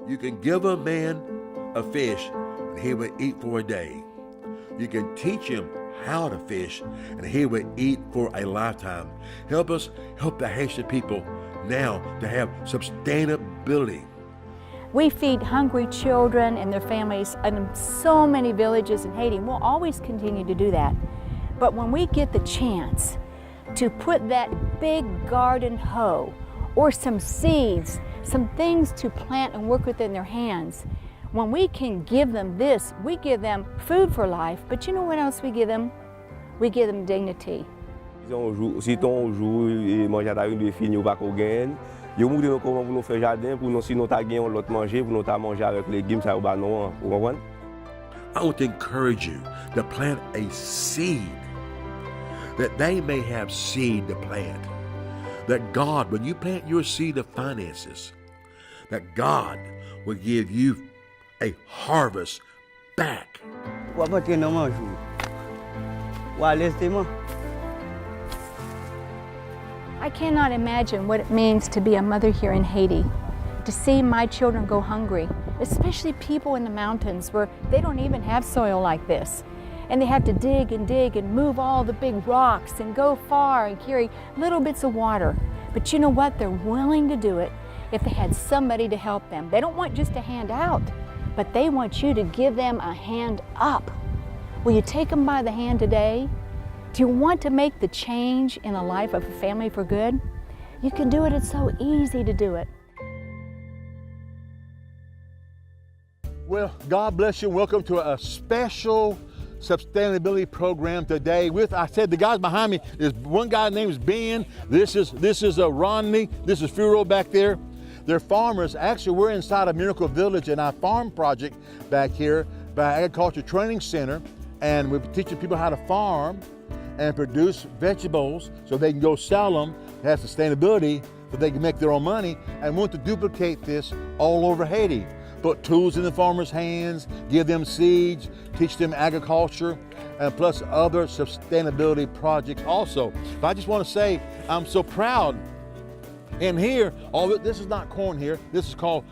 You can give a man a fish and he will eat for a day. You can teach him how to fish and he will eat for a lifetime. Help us help the Haitian people now to have sustainability. We feed hungry children and their families in so many villages in Haiti. We'll always continue to do that. But when we get the chance to put that big garden hoe or some seeds, some things to plant and work with in their hands, when we can give them this, we give them food for life, but you know what else we give them? We give them dignity. Si ton jour et manger ta une de fini ou pas qu'on gagne, yo montre nous comment nous faire jardin pour nous si nous ta gagne l'autre manger pour nous ta manger avec légumes ça ou ba non, vous comprenez? I want to encourage you to plant a seed that they may have seed to plant. That God, when you plant your seed of finances, that God will give you a harvest back. I cannot imagine what it means to be a mother here in Haiti, to see my children go hungry, especially people in the mountains where they don't even have soil like this. And they have to dig and move all the big rocks and go far and carry little bits of water. But you know what? They're willing to do it if they had somebody to help them. They don't want just a hand out, but they want you to give them a hand up. Will you take them by the hand today? Do you want to make the change in the life of a family for good? You can do it. It's so easy to do it. Well, God bless you. Welcome to a special sustainability program today. I said the guys behind me is one guy named Ben. This is Rodney. This is Furo back there. They're farmers. Actually, we're inside a Miracle Village in our farm project back here by Agriculture Training Center, and we're teaching people how to farm and produce vegetables so they can go sell them, have sustainability, so they can make their own money, and want to duplicate this all over Haiti. Put tools in the farmers' hands, give them seeds, teach them agriculture, and plus other sustainability projects also. But I just want to say, I'm so proud. And here, this is not corn here, this is called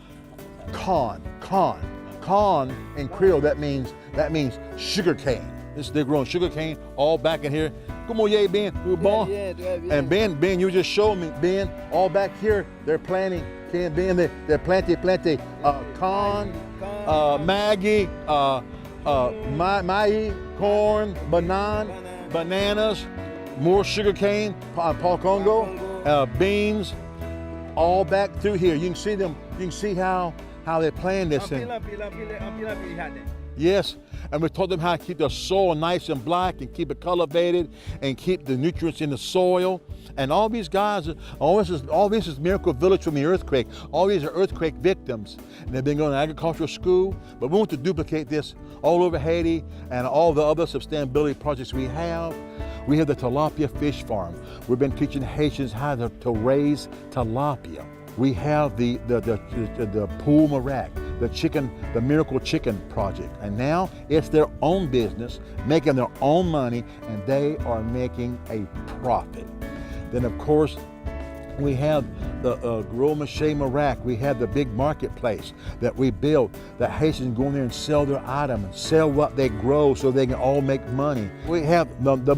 con. Con in Creole, that means sugar cane. They're growing sugar cane all back in here. Come on, yeah, Ben, we were born. And Ben, you just showed me, Ben, all back here, they're planting, Ben, they're planting, con, Maggie, Mai, corn, bananas, more sugar cane, Paul Congo, beans, all back through here. You can see them, you can see how they plant this thing. Yes, and we taught them how to keep the soil nice and black and keep it cultivated and keep the nutrients in the soil. And all these guys, all this is Miracle Village from the earthquake. All these are earthquake victims. And they've been going to agricultural school, but we want to duplicate this all over Haiti and all the other sustainability projects we have. We have the Tilapia Fish Farm. We've been teaching Haitians how to raise tilapia. We have the Poul Mirak, the Miracle Chicken Project. And now it's their own business, making their own money, and they are making a profit. Then of course, we have the Gwo Maché Mirak. We have the big marketplace that we built, that Haitians go in there and sell their items, and sell what they grow so they can all make money. We have the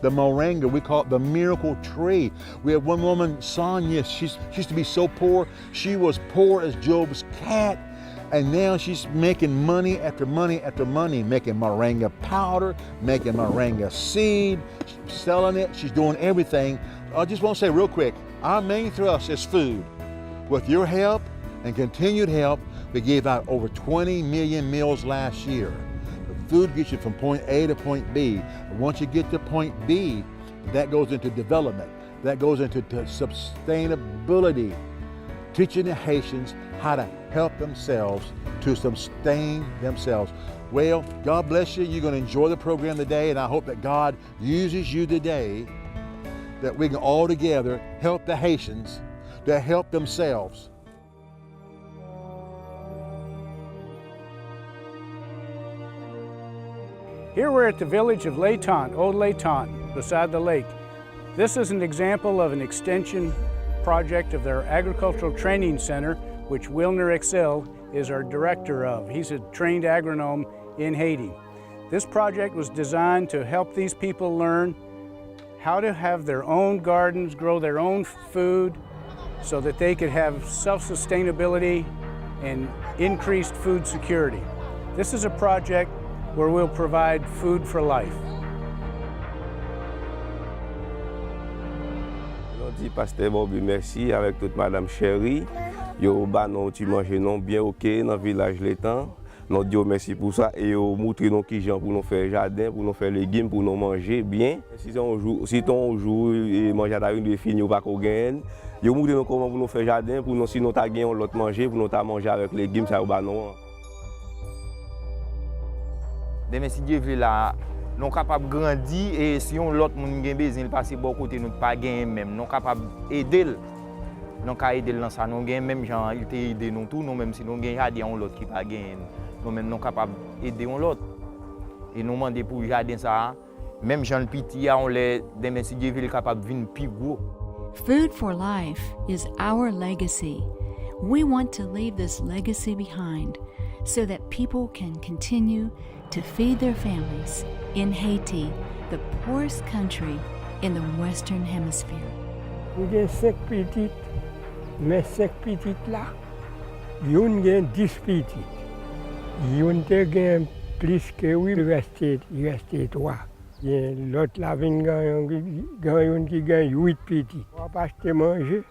moringa, we call it the miracle tree. We have one woman, Sonia, she used to be so poor. She was poor as Job's cat, and now she's making money after money after money, making moringa powder, making moringa seed, selling it. She's doing everything. I just want to say real quick, our main thrust is food. With your help and continued help, we gave out over 20 million meals last year. Food gets you from point A to point B. Once you get to point B, that goes into development. That goes into sustainability, teaching the Haitians how to help themselves to sustain themselves. Well, God bless you. You're going to enjoy the program today, and I hope that God uses you today, that we can all together help the Haitians to help themselves. Here we're at the village of L'Étang, Old L'Étang, beside the lake. This is an example of an extension project of their agricultural training center which Wilner Excel is our director of. He's a trained agronome in Haiti. This project was designed to help these people learn how to have their own gardens, grow their own food, so that they could have self-sustainability and increased food security. This is a project where we'll provide food for life. Je dis pasteur Bobby merci avec toute Madame Sherry. Yo ba non tu manger non bien OK dans village l'étang. Non Dieu merci pour ça et yo montrer non qui gens pour nous faire jardin, pour nous faire légumes, pour nous manger bien. Si ton jour et manger à une de fini ou pas qu'on gagne. Yo montrer non comment pour nous faire jardin, pour nous si nous ta gagne l'autre manger, pour nous ta manger avec légumes ça ou ba non. Demain si Dieu veut là nous capable grandir et si on l'autre monde gagne besoin passer bon côté nous pas gagner même nous capable aider nous ca aider dans ça nous gagne même gens il t'aider aider nous tout nous même si nous gagne jardin on l'autre qui pas gagner nous même nous capable aider on l'autre et nous demander pour jardin ça même gens petit on les demain si Dieu veut capable venir plus gros. Food for life is our legacy. We want to leave this legacy behind so that people can continue to feed their families in Haiti, the poorest country in the Western Hemisphere. Nous avons 5 petites, mais 5 petites là, yon gen 10 petites. Yon te gen plus que oui, il restait 3. L'autre là, il yon qui gagne 8 petites. On va pas acheter manger.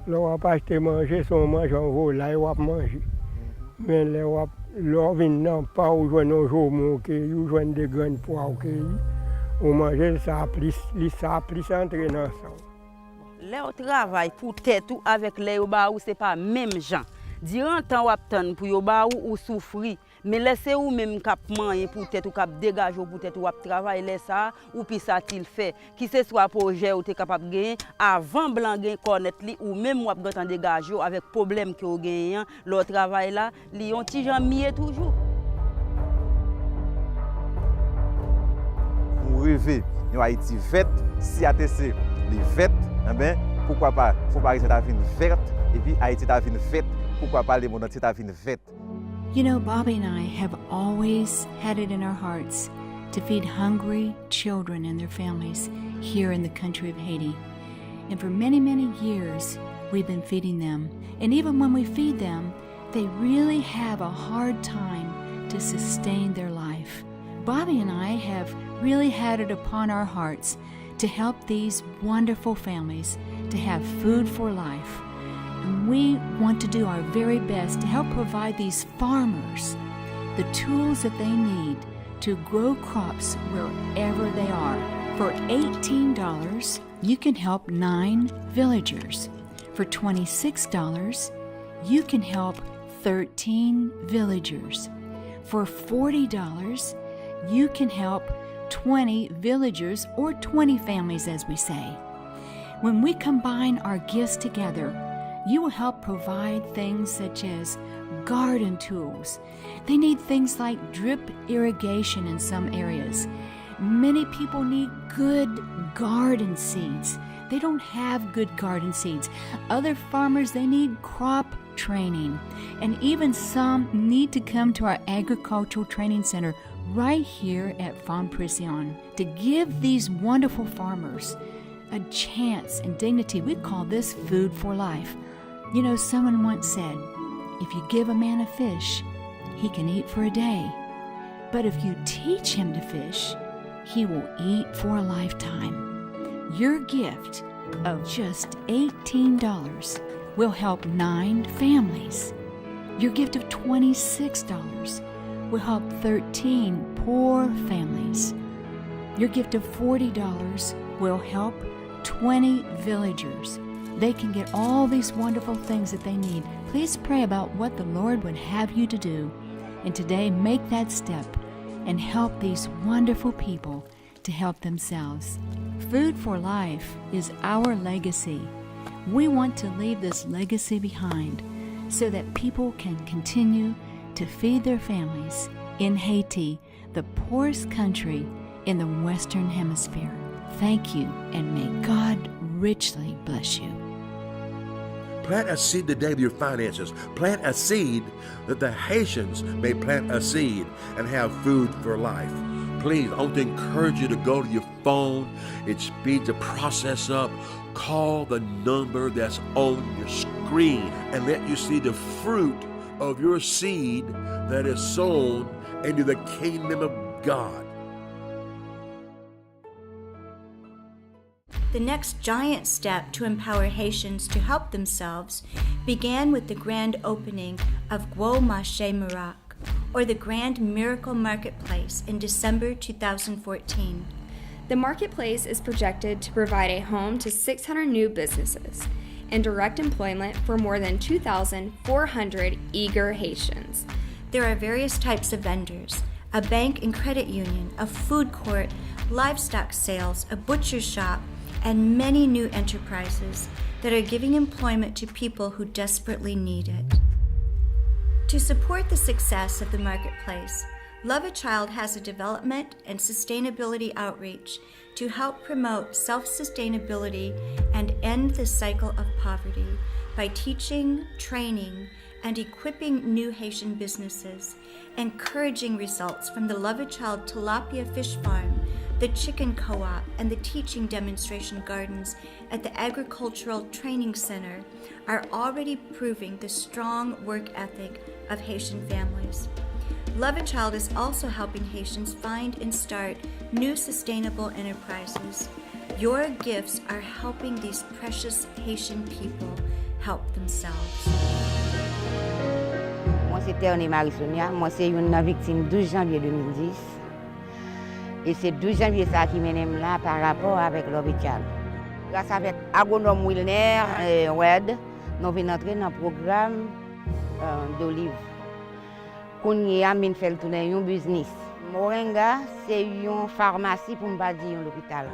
On va pas acheter manger, si on mange en volaille, on va manger. Mais l'on vient pas où jouer nos jours, où jouer des grandes pois, on mange ça plus entrer dans ça. Là, on travaille pour tête ou avec les ba ou c'est pas même gens. Durant temps ou attendre pour yo ba ou souffrir, mais laissez ou même cap manger pour tête ou cap dégager pour tête ou travailler laisse ça ou puis ça qu'il fait qui ce soit projet ou t'es capable gagner avant blanc gain connaître li ou même ou attendre dégager avec problème que ou gagne le travail là li on ti jan mié toujours. Nous rêver en Haïti verte si ATC les vertes ben pourquoi pas faut pas rester ta vie verte et puis Haïti ta vie verte pourquoi pas le monde entier ta vie verte. You know, Bobby and I have always had it in our hearts to feed hungry children and their families here in the country of Haiti. And for many, many years, we've been feeding them. And even when we feed them, they really have a hard time to sustain their life. Bobby and I have really had it upon our hearts to help these wonderful families to have food for life. And we want to do our very best to help provide these farmers the tools that they need to grow crops wherever they are. For $18, you can help 9 villagers. For $26, you can help 13 villagers. For $40, you can help 20 villagers or 20 families, as we say. When we combine our gifts together, you will help provide things such as garden tools. They need things like drip irrigation in some areas. Many people need good garden seeds. They don't have good garden seeds. Other farmers, they need crop training. And even some need to come to our agricultural training center right here at Farm Prison to give these wonderful farmers a chance and dignity. We call this food for life. You know, someone once said, if you give a man a fish, he can eat for a day. But if you teach him to fish, he will eat for a lifetime. Your gift of just $18 will help 9 families. Your gift of $26 will help 13 poor families. Your gift of $40 will help 20 villagers. They can get all these wonderful things that they need. Please pray about what the Lord would have you to do. And today, make that step and help these wonderful people to help themselves. Food for life is our legacy. We want to leave this legacy behind so that people can continue to feed their families in Haiti, the poorest country in the Western Hemisphere. Thank you, and may God richly bless you. Plant a seed today with your finances. Plant a seed that the Haitians may plant a seed and have food for life. Please, I want to encourage you to go to your phone. It speeds the process up. Call the number that's on your screen and let you see the fruit of your seed that is sown into the kingdom of God. The next giant step to empower Haitians to help themselves began with the grand opening of Gwo Maché Mirak, or the Grand Miracle Marketplace, in December 2014. The marketplace is projected to provide a home to 600 new businesses and direct employment for more than 2,400 eager Haitians. There are various types of vendors: a bank and credit union, a food court, livestock sales, a butcher shop, and many new enterprises that are giving employment to people who desperately need it. To support the success of the marketplace, Love a Child has a development and sustainability outreach to help promote self-sustainability and end the cycle of poverty by teaching, training, and equipping new Haitian businesses, encouraging results from the Love a Child Tilapia Fish Farm, the Chicken Co-op, and the teaching demonstration gardens at the Agricultural Training Center are already proving the strong work ethic of Haitian families. Love a Child is also helping Haitians find and start new sustainable enterprises. Your gifts are helping these precious Haitian people help themselves. Moi, c'est Théonie Marie-Sonia. Moi, c'est une victime 12 janvier 2010. Et c'est 12 janvier ça qui m'aime là par rapport avec l'hôpital. Grâce avec agronome Wilner et Wed, nous venons entrer dans le programme d'olive. Qu'on y a mis fait tourner un business. Moringa, c'est une pharmacie pour ne pas dire l'hôpital.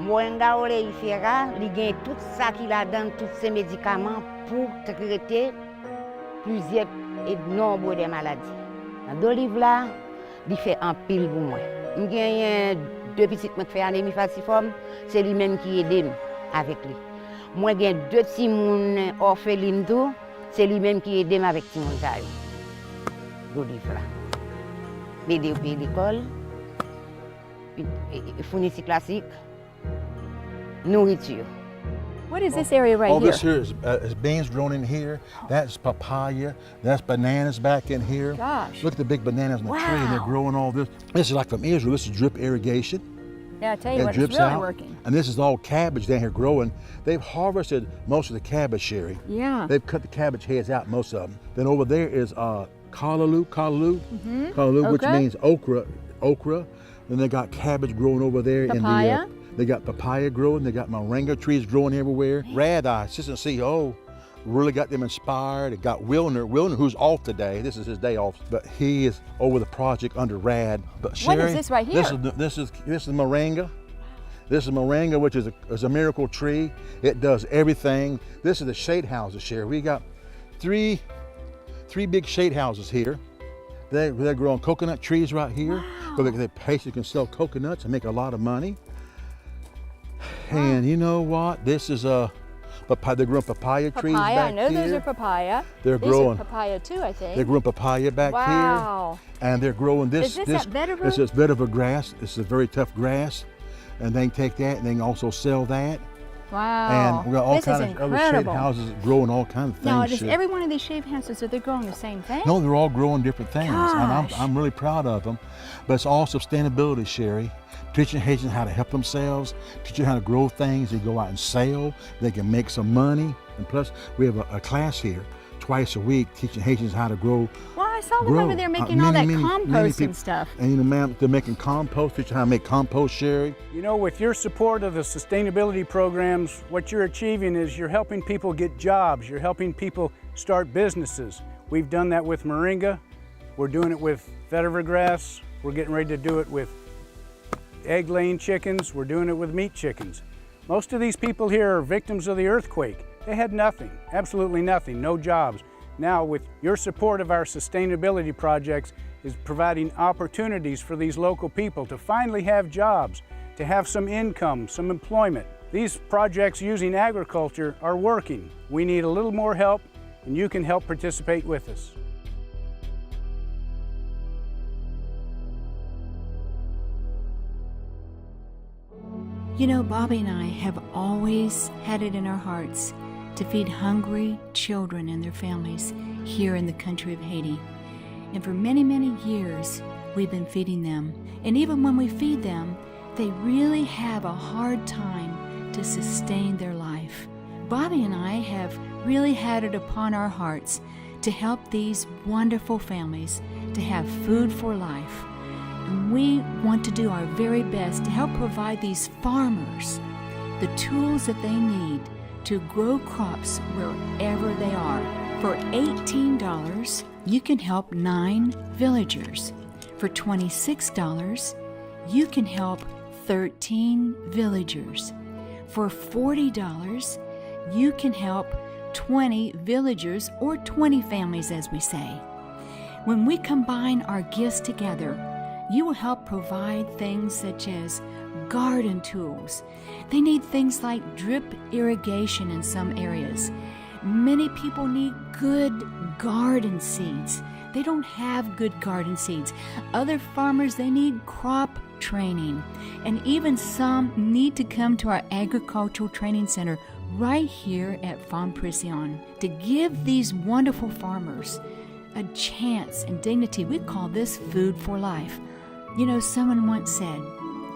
Moringa oléifera, il gagne tout ça qu'il a dans tous ces médicaments pour traiter plusieurs et nombreuses de maladies. D'olive là, il fait un pile pour moi. Il gagne 2 petites qui fait anémie falciforme, c'est lui-même qui aide avec lui. Moi, j'ai 2 petits moun orphelines tout, c'est lui-même qui aide avec petit moun ça. D'olive là. M'aider au pays d'école, fourniture classique, nourriture. What is this area right all here? This here is beans grown in here. That's papaya. That's bananas back in here. Gosh. Look at the big bananas on the tree, and they're growing all this. This is like from Israel. This is drip irrigation. Yeah, I tell you It what, drips it's really out. working. And this is all cabbage down here growing. They've harvested most of the cabbage, Sherry. Yeah. They've cut the cabbage heads out, most of them. Then over there is callaloo, which means okra. Then they got cabbage growing over there. Papaya. In the, they got papaya growing. They got moringa trees growing everywhere. Rad-Eye, assistant CEO, really got them inspired. It got Wilner, who's off today. This is his day off, but he is over the project under Rad. But Sherry, what is this right here? This is moringa. This is moringa, which is a miracle tree. It does everything. This is the shade houses, Sherry. We got three big shade houses here. They're growing coconut trees right here. Wow. So the patients can sell coconuts and make a lot of money. And you know what? This is they're growing papaya trees back here. I know those are papaya. They're These growing are papaya too, I think. They're growing papaya back Wow. here. And they're growing this. Is this that vetiver? This is vetiver grass. This is a very tough grass. And they can take that and they can also sell that. Wow. And we got all this kinds is of other shade houses growing all kinds of things. Now, does every one of these shade houses, are they growing the same thing? No, they're all growing different things. And Gosh. I'm really proud of them. But it's all sustainability, Sherry. Teaching Haitians how to help themselves, teaching how to grow things. They go out and sell. They can make some money. And plus, we have a class here twice a week teaching Haitians how to grow. Well, I saw them over there making all that compost and stuff. And you know, ma'am, they're making compost, teaching how to make compost, Sherry. You know, with your support of the sustainability programs, what you're achieving is you're helping people get jobs. You're helping people start businesses. We've done that with moringa. We're doing it with vetiver grass. We're getting ready to do it with egg-laying chickens. We're doing it with meat chickens. Most of these people here are victims of the earthquake. They had nothing, absolutely nothing, no jobs. Now, with your support of our sustainability projects, is providing opportunities for these local people to finally have jobs, to have some income, some employment. These projects using agriculture are working. We need a little more help, and you can help participate with us. You know, Bobby and I have always had it in our hearts to feed hungry children and their families here in the country of Haiti. And for many, many years, we've been feeding them. And even when we feed them, they really have a hard time to sustain their life. Bobby and I have really had it upon our hearts to help these wonderful families to have food for life. And we want to do our very best to help provide these farmers the tools that they need to grow crops wherever they are. For $18, you can help 9 villagers. For $26, you can help 13 villagers. For $40, you can help 20 villagers, or 20 families as we say. When we combine our gifts together, you will help provide things such as garden tools. They need things like drip irrigation in some areas. Many people need good garden seeds. They don't have good garden seeds. Other farmers, they need crop training. And even some need to come to our agricultural training center right here at Farm Prison to give these wonderful farmers a chance and dignity. We call this food for life. You know, someone once said,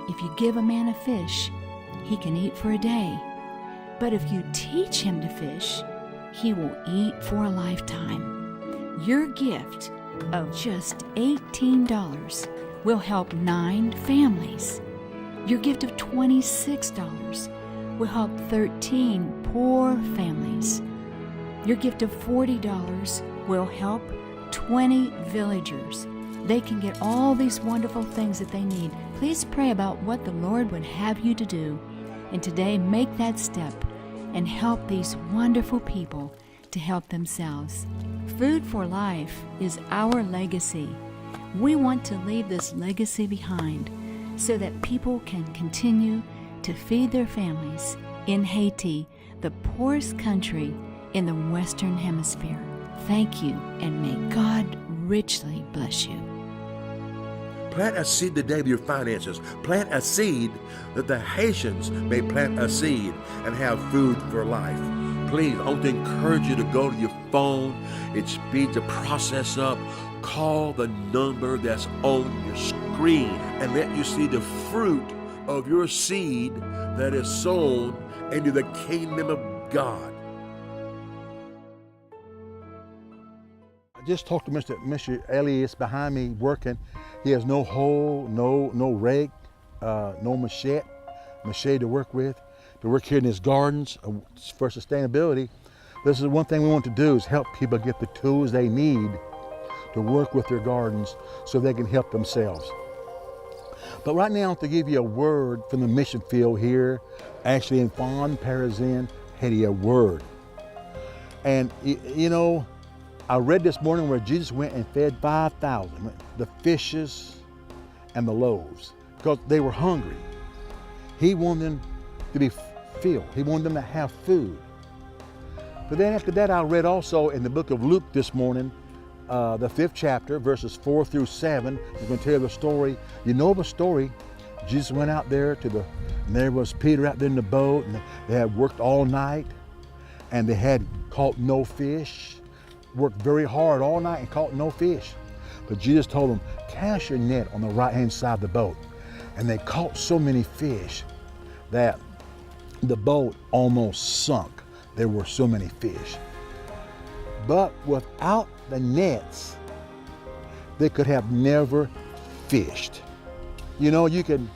if you give a man a fish, he can eat for a day. But if you teach him to fish, he will eat for a lifetime. Your gift of just $18 will help 9 families. Your gift of $26 will help 13 poor families. Your gift of $40 will help 20 villagers. They can get all these wonderful things that they need. Please pray about what the Lord would have you to do. And today, make that step and help these wonderful people to help themselves. Food for Life is our legacy. We want to leave this legacy behind so that people can continue to feed their families in Haiti, the poorest country in the Western Hemisphere. Thank you, and may God richly bless you. Plant a seed today with your finances. Plant a seed that the Haitians may plant a seed and have food for life. Please, I want to encourage you to go to your phone. It speeds the process up. Call the number that's on your screen and let you see the fruit of your seed that is sown into the kingdom of God. I just talked to Mr. Elias behind me working. He has no hoe, no rake, no machete to work with, to work here in his gardens for sustainability. This is one thing we want to do, is help people get the tools they need to work with their gardens so they can help themselves. But right now I want to give you a word from the mission field here, actually in Farm Prison, Haiti, a word. And you know, I read this morning where Jesus went and fed 5,000, the fishes and the loaves, because they were hungry. He wanted them to be filled. He wanted them to have food. But then after that, I read also in the book of Luke this morning, the 5th chapter, verses 4 through 7. I'm going to tell you the story. You know the story. Jesus went out there and there was Peter out there in the boat, and they had worked all night, and they had caught no fish. Worked very hard all night and caught no fish. But Jesus told them, cast your net on the right-hand side of the boat. And they caught so many fish that the boat almost sunk. There were so many fish. But without the nets, they could have never fished. You know, you can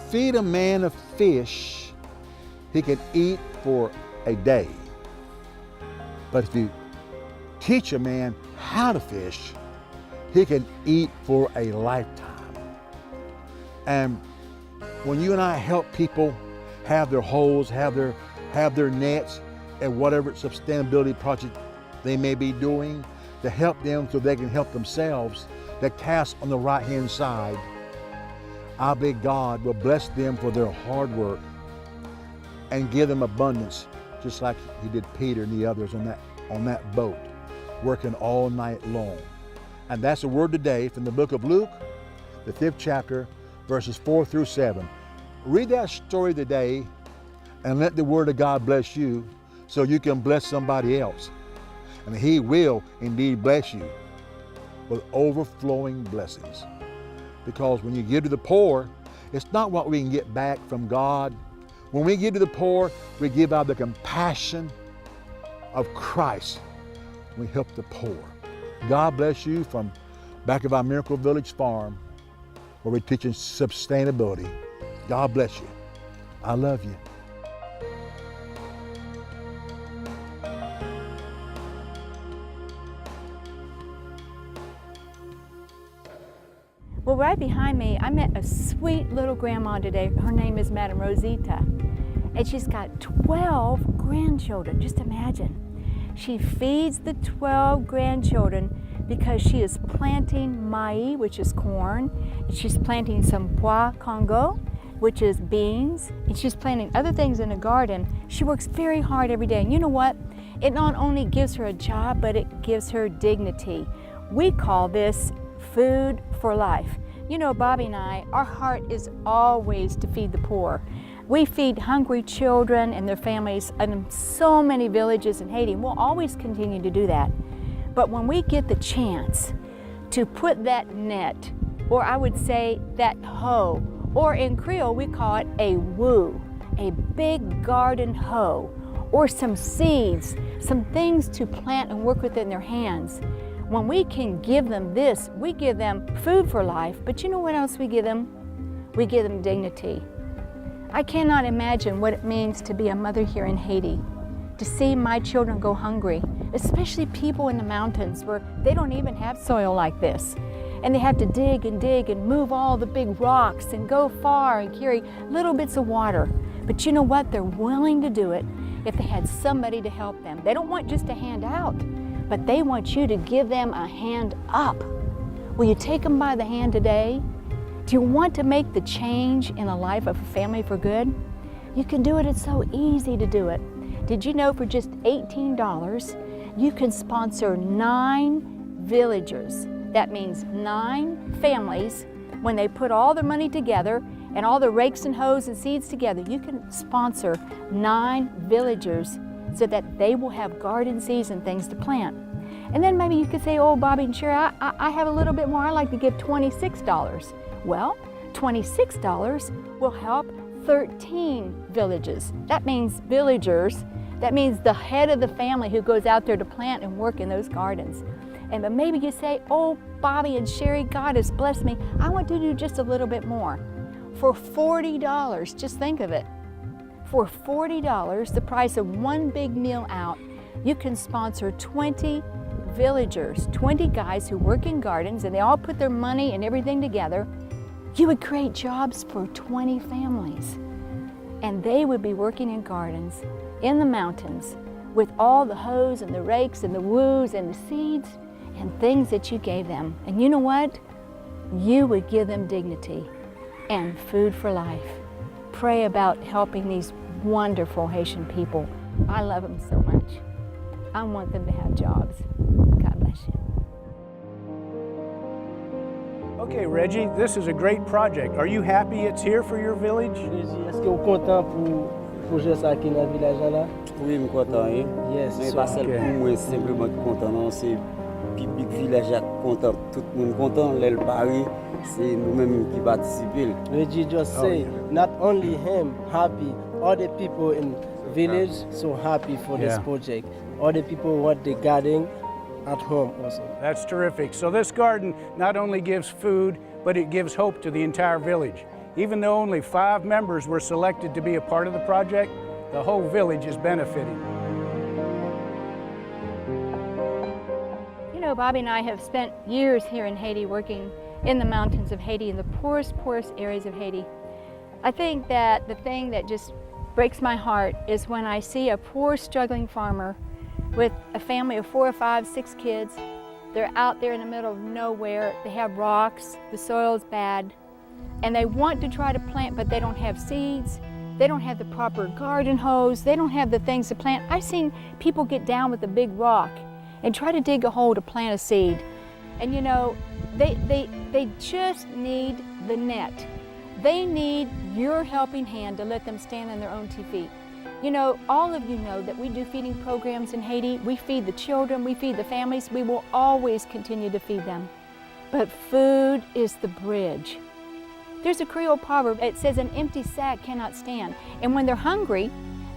feed a man a fish, he can eat for a day. But if you teach a man how to fish, he can eat for a lifetime. And when you and I help people have their holes, have their nets, and whatever sustainability project they may be doing to help them so they can help themselves, the task on the right-hand side, I believe God will bless them for their hard work and give them abundance, just like he did Peter and the others on that boat, working all night long. And that's the word today from the book of Luke, the 5th chapter, verses 4 through 7. Read that story today and let the word of God bless you so you can bless somebody else. And he will indeed bless you with overflowing blessings. Because when you give to the poor, it's not what we can get back from God. When we give to the poor, we give out the compassion of Christ. We help the poor. God bless you from back of our Miracle Village farm, where we're teaching sustainability. God bless you. I love you. Well, right behind me, I met a sweet little grandma today. Her name is Madame Rosita, and she's got 12 grandchildren. Just imagine. She feeds the 12 grandchildren because she is planting maïs, which is corn, and she's planting some pois Congo, which is beans, and she's planting other things in the garden. She works very hard every day, and you know what? It not only gives her a job, but it gives her dignity. We call this food for life. You know, Bobby and I, our heart is always to feed the poor. We feed hungry children and their families in so many villages in Haiti, and we'll always continue to do that. But when we get the chance to put that net, or I would say that hoe, or in Creole we call it a woo, a big garden hoe, or some seeds, some things to plant and work with in their hands. When we can give them this, we give them food for life, but you know what else we give them? We give them dignity. I cannot imagine what it means to be a mother here in Haiti, to see my children go hungry, especially people in the mountains where they don't even have soil like this. And they have to dig and move all the big rocks and go far and carry little bits of water. But you know what? They're willing to do it if they had somebody to help them. They don't want just a hand out, but they want you to give them a hand up. Will you take them by the hand today? Do you want to make the change in the life of a family for good? You can do it. It's so easy to do it. Did you know for just $18, you can sponsor 9 villagers? That means 9 families. When they put all their money together and all the rakes and hoes and seeds together, you can sponsor 9 villagers so that they will have garden seeds and things to plant. And then maybe you could say, oh, Bobby and Sherry, I have a little bit more. I like to give $26. Well, $26 will help 13 villages. That means villagers. That means the head of the family who goes out there to plant and work in those gardens. And but maybe you say, oh, Bobby and Sherry, God has blessed me. I want to do just a little bit more. For $40, just think of it. For $40, the price of one big meal out, you can sponsor 20 villagers, 20 guys who work in gardens, and they all put their money and everything together. You would create jobs for 20 families. And they would be working in gardens, in the mountains, with all the hoes and the rakes and the woos and the seeds and things that you gave them. And you know what? You would give them dignity and food for life. Pray about helping these wonderful Haitian people. I love them so much. I want them to have jobs. God bless you. Okay, Reggie, this is a great project. Are you happy it's here for your village? Est-ce que vous êtes content pour projet ça qui dans le village là? Oui, je suis content. Yes. Mais pas seulement pour moi, simplement content. Non, c'est public village content. Tout le monde content. L'El Paris, c'est nous-mêmes qui participons. Reggie just say, not only him happy, all the people in village so happy for this project. All the people what they garden at home also. That's terrific. So this garden not only gives food, but it gives hope to the entire village. Even though only 5 members were selected to be a part of the project, the whole village is benefiting. You know, Bobby and I have spent years here in Haiti working in the mountains of Haiti, in the poorest areas of Haiti. I think that the thing that just breaks my heart is when I see a poor, struggling farmer with a family of 4 or 5, 6 kids. They're out there in the middle of nowhere. They have rocks, the soil is bad, and they want to try to plant, but they don't have seeds, They don't have the proper garden hose. They don't have the things to plant. I've seen people get down with a big rock and try to dig a hole to plant a seed. And you know, they just need the net. They need your helping hand to let them stand on their own 2 feet. You know, all of you know that we do feeding programs in Haiti. We feed the children, we feed the families. We will always continue to feed them. But food is the bridge. There's a Creole proverb, it says an empty sack cannot stand. And when they're hungry,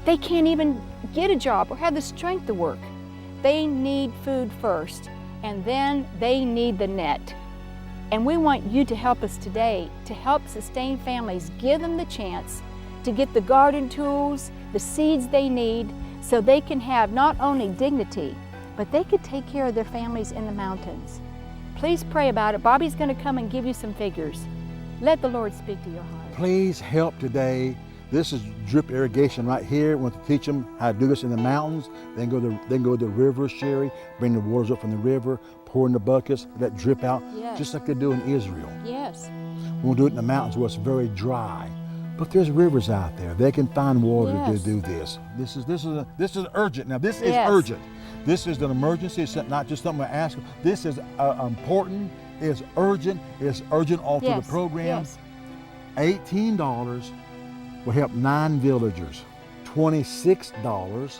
they can't even get a job or have the strength to work. They need food first, and then they need the net. And we want you to help us today to help sustain families, give them the chance to get the garden tools, the seeds they need, so they can have not only dignity, but they could take care of their families in the mountains. Please pray about it. Bobby's going to come and give you some figures. Let the Lord speak to your heart. Please help today. This is drip irrigation right here. We want to teach them how to do this in the mountains. Then go to the river, Sherry, bring the waters up from the river, pour in the buckets, let drip out, just like they do in Israel. Yes. We'll do it in the mountains where it's very dry. But there's rivers out there. They can find water to do this. This is urgent. Now this is urgent. This is an emergency. It's not just something we're asking. This is important. It's urgent. It's urgent all through the program. $18 will help 9 villagers. $26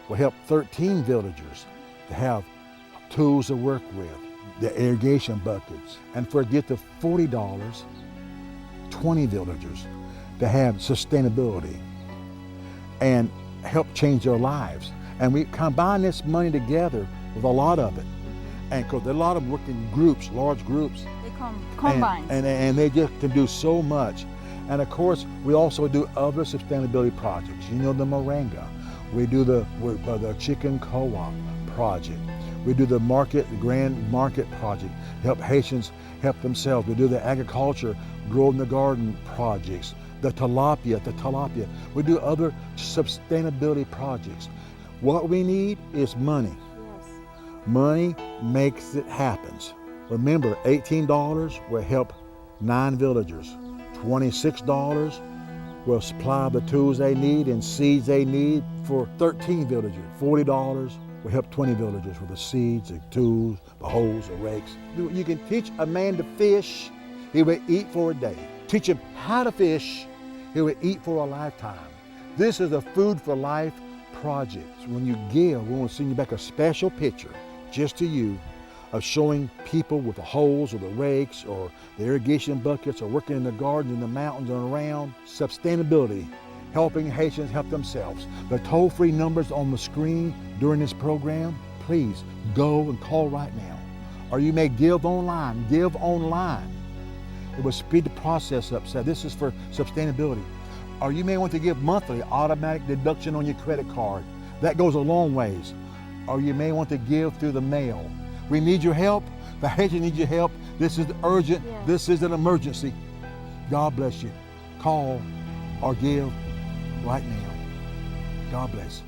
will help 13 villagers to have tools to work with, the irrigation buckets. And forget the $40, 20 villagers to have sustainability and help change their lives. And we combine this money together with a lot of it. And because a lot of them work in groups, large groups. They call them combines. And they just can do so much. And of course, we also do other sustainability projects. You know, the Moringa. We do the Chicken Co-op project. We do the Grand Market project, help Haitians help themselves. We do the agriculture, grow in the garden projects, the tilapia. We do other sustainability projects. What we need is money. Money makes it happen. Remember, $18 will help 9 villagers. $26 will supply the tools they need and seeds they need for 13 villagers. $40 will help 20 villagers with the seeds, the tools, the hoes, the rakes. You can teach a man to fish, he will eat for a day. Teach him how to fish, he will eat for a lifetime. This is a Food for Life project. So when you give, we want to send you back a special picture just to you of showing people with the holes or the rakes or the irrigation buckets or working in the gardens in the mountains and around. Sustainability, helping Haitians help themselves. The toll-free numbers on the screen during this program, please go and call right now. Or you may give online. Give online. It will speed the process up. So this is for sustainability. Or you may want to give monthly, automatic deduction on your credit card. That goes a long ways. Or you may want to give through the mail. We need your help. The Haitians need your help. This is urgent. This is an emergency. God bless you. Call or give right now. God bless.